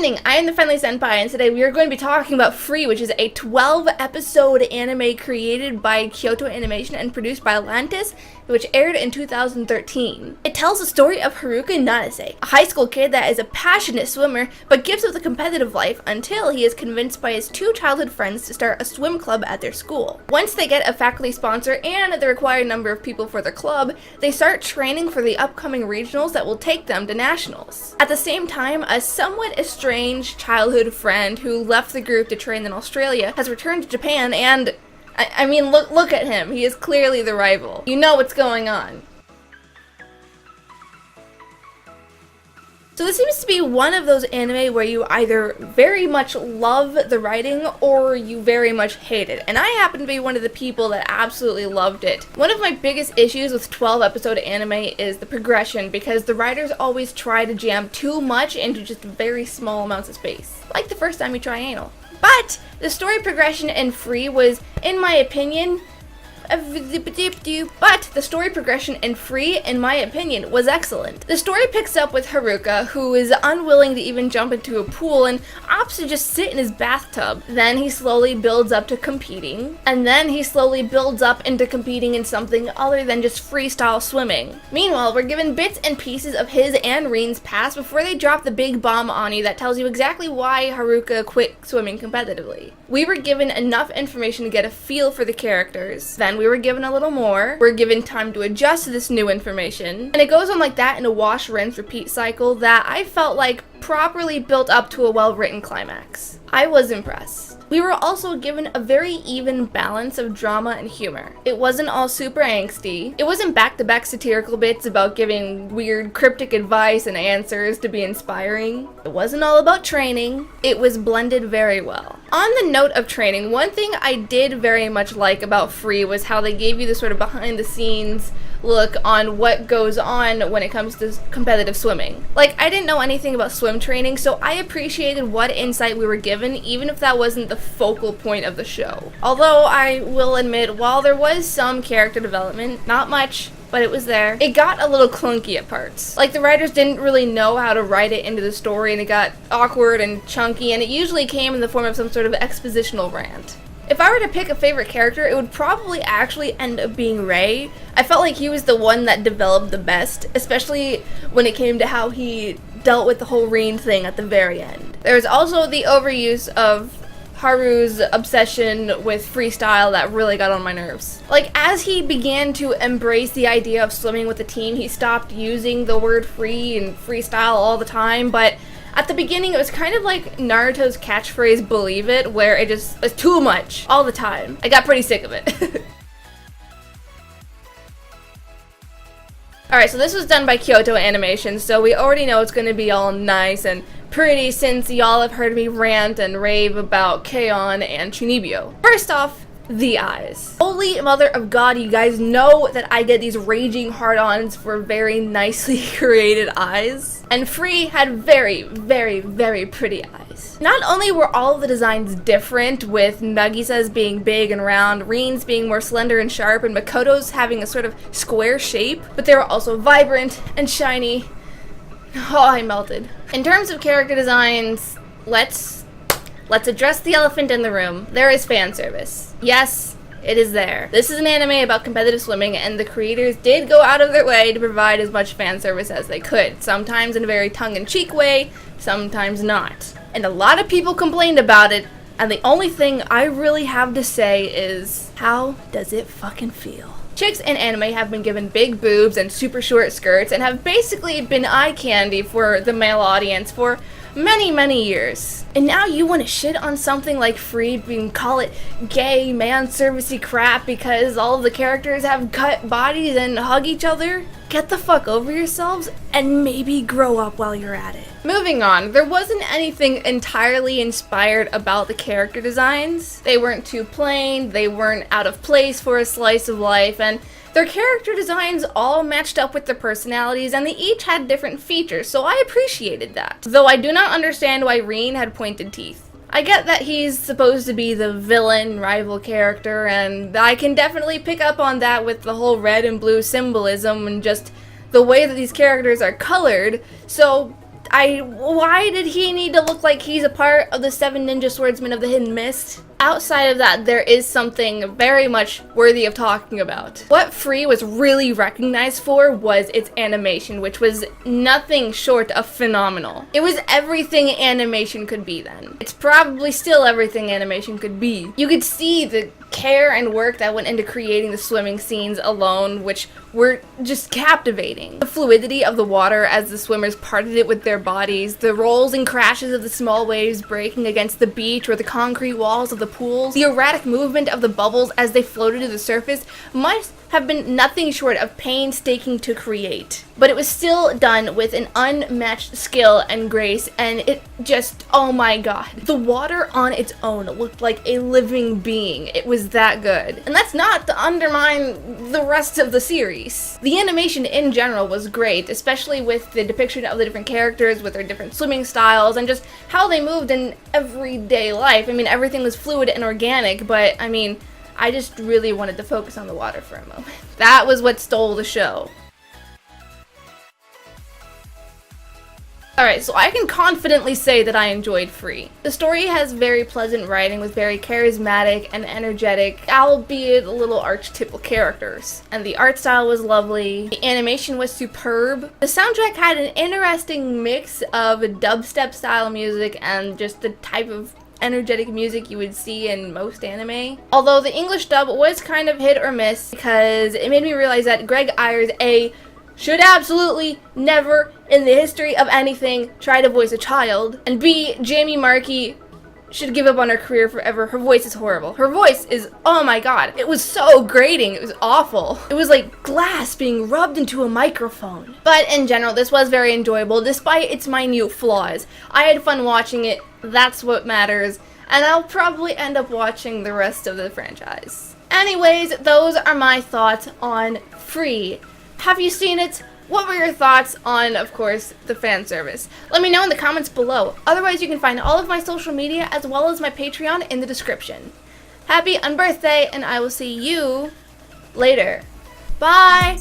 evening, I am the Friendly Senpai, and today we are going to be talking about Free, which is a 12-episode anime created by Kyoto Animation and produced by Atlantis, which aired in 2013. It tells the story of Haruka Nanase, a high school kid that is a passionate swimmer, but gives up the competitive life until he is convinced by his two childhood friends to start a swim club at their school. Once they get a faculty sponsor and the required number of people for their club, they start training for the upcoming regionals that will take them to nationals. At the same time, a somewhat estranged childhood friend who left the group to train in Australia has returned to Japan and I mean, look at him. He is clearly the rival. You know what's going on. So this seems to be one of those anime where you either very much love the writing or you very much hate it. And I happen to be one of the people that absolutely loved it. One of my biggest issues with 12-episode anime is the progression, because the writers always try to jam too much into just very small amounts of space. Like the first time you try anal. But the story progression in Free was, in my opinion, was excellent. The story picks up with Haruka, who is unwilling to even jump into a pool and opts to just sit in his bathtub. Then he slowly builds up to competing, and then he slowly builds up into competing in something other than just freestyle swimming. Meanwhile, we're given bits and pieces of his and Reen's past before they drop the big bomb on you that tells you exactly why Haruka quit swimming competitively. We were given enough information to get a feel for the characters. Then we were given a little more. We're given time to adjust to this new information. And it goes on like that in a wash, rinse, repeat cycle that I felt like properly built up to a well-written climax. I was impressed. We were also given a very even balance of drama and humor. It wasn't all super angsty. It wasn't back-to-back satirical bits about giving weird cryptic advice and answers to be inspiring. It wasn't all about training. It was blended very well. On the note of training, one thing I did very much like about Free was how they gave you the sort of behind-the-scenes look on what goes on when it comes to competitive swimming. Like, I didn't know anything about swim training, so I appreciated what insight we were given, even if that wasn't the focal point of the show. Although I will admit, while there was some character development, not much, but it was there, it got a little clunky at parts. Like, the writers didn't really know how to write it into the story, and it got awkward and chunky, and it usually came in the form of some sort of expositional rant. If I were to pick a favorite character, it would probably actually end up being Rei. I felt like he was the one that developed the best, especially when it came to how he dealt with the whole Reen thing at the very end. There was also the overuse of Haru's obsession with freestyle that really got on my nerves. Like, as he began to embrace the idea of swimming with the team, he stopped using the word free and freestyle all the time, but at the beginning, it was kind of like Naruto's catchphrase, believe it, where it just was too much all the time. I got pretty sick of it. Alright, so this was done by Kyoto Animation, so we already know it's going to be all nice and pretty since y'all have heard me rant and rave about K-On! And Chunibyo. First off, the eyes. Holy mother of God, you guys know that I get these raging hard-ons for very nicely created eyes. And Free had very, very, very pretty eyes. Not only were all of the designs different, with Nagisa's being big and round, Reen's being more slender and sharp, and Makoto's having a sort of square shape, but they were also vibrant and shiny. Oh, I melted. In terms of character designs, let's address the elephant in the room. There is fan service. Yes, it is there. This is an anime about competitive swimming, and the creators did go out of their way to provide as much fan service as they could. Sometimes in a very tongue-in-cheek way, sometimes not. And a lot of people complained about it, and the only thing I really have to say is, how does it fucking feel? Chicks in anime have been given big boobs and super short skirts and have basically been eye candy for the male audience for many, many years. And now you want to shit on something like Free and call it gay, man-servicey crap because all of the characters have cut bodies and hug each other? Get the fuck over yourselves and maybe grow up while you're at it. Moving on, there wasn't anything entirely inspired about the character designs. They weren't too plain, they weren't out of place for a slice of life, and their character designs all matched up with their personalities, and they each had different features, so I appreciated that. Though I do not understand why Reen had pointed teeth. I get that he's supposed to be the villain rival character, and I can definitely pick up on that with the whole red and blue symbolism and just the way that these characters are colored, so why did he need to look like he's a part of the 7 ninja swordsmen of the Hidden Mist? Outside of that, there is something very much worthy of talking about. What Free was really recognized for was its animation, which was nothing short of phenomenal. It was everything animation could be then. It's probably still everything animation could be. You could see the care and work that went into creating the swimming scenes alone, which were just captivating. The fluidity of the water as the swimmers parted it with their bodies, the rolls and crashes of the small waves breaking against the beach or the concrete walls of the pools, the erratic movement of the bubbles as they floated to the surface must have been nothing short of painstaking to create. But it was still done with an unmatched skill and grace, and it just, oh my god. The water on its own looked like a living being. It was that good. And that's not to undermine the rest of the series. The animation in general was great, especially with the depiction of the different characters with their different swimming styles and just how they moved in everyday life. I mean, everything was fluid and organic, but I mean, I just really wanted to focus on the water for a moment. That was what stole the show. Alright, so I can confidently say that I enjoyed Free. The story has very pleasant writing with very charismatic and energetic, albeit a little archetypal characters. And the art style was lovely, the animation was superb. The soundtrack had an interesting mix of dubstep style music and just the type of energetic music you would see in most anime. Although the English dub was kind of hit or miss because it made me realize that Greg Ayers, A, should absolutely never in the history of anything try to voice a child, and B, Jamie Marchi should give up on her career forever. Her voice is horrible. Her voice is, oh my god, it was so grating. It was awful. It was like glass being rubbed into a microphone. But in general, this was very enjoyable despite its minute flaws. I had fun watching it. That's what matters. And I'll probably end up watching the rest of the franchise. Anyways, those are my thoughts on Free. Have you seen it? What were your thoughts on, of course, the fan service? Let me know in the comments below. Otherwise, you can find all of my social media as well as my Patreon in the description. Happy unbirthday, and I will see you later. Bye!